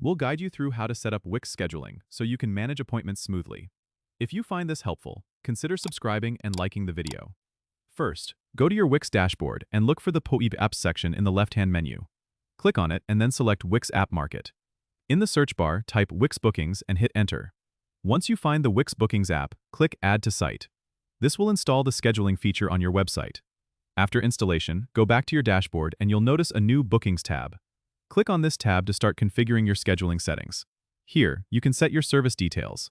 We'll guide you through how to set up Wix scheduling so you can manage appointments smoothly. If you find this helpful, consider subscribing and liking the video. First, go to your Wix dashboard and look for the POIB Apps section in the left-hand menu. Click on it and then select Wix App Market. In the search bar, type Wix Bookings and hit Enter. Once you find the Wix Bookings app, click Add to Site. This will install the scheduling feature on your website. After installation, go back to your dashboard and you'll notice a new Bookings tab. Click on this tab to start configuring your scheduling settings. Here, you can set your service details.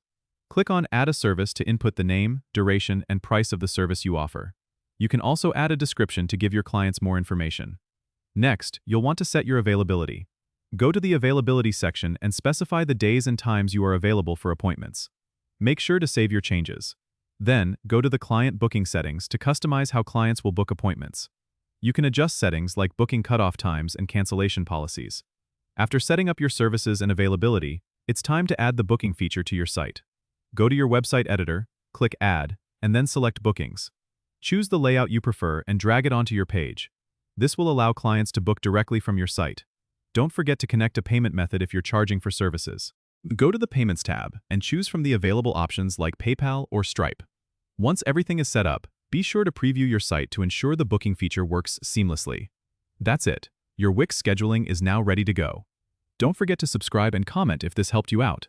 Click on Add a Service to input the name, duration, and price of the service you offer. You can also add a description to give your clients more information. Next, you'll want to set your availability. Go to the Availability section and specify the days and times you are available for appointments. Make sure to save your changes. Then, go to the Client Booking settings to customize how clients will book appointments. You can adjust settings like booking cutoff times and cancellation policies. After setting up your services and availability, it's time to add the booking feature to your site. Go to your website editor, click Add, and then select Bookings. Choose the layout you prefer and drag it onto your page. This will allow clients to book directly from your site. Don't forget to connect a payment method if you're charging for services. Go to the Payments tab and choose from the available options like PayPal or Stripe. Once everything is set up, be sure to preview your site to ensure the booking feature works seamlessly. That's it. Your Wix scheduling is now ready to go. Don't forget to subscribe and comment if this helped you out.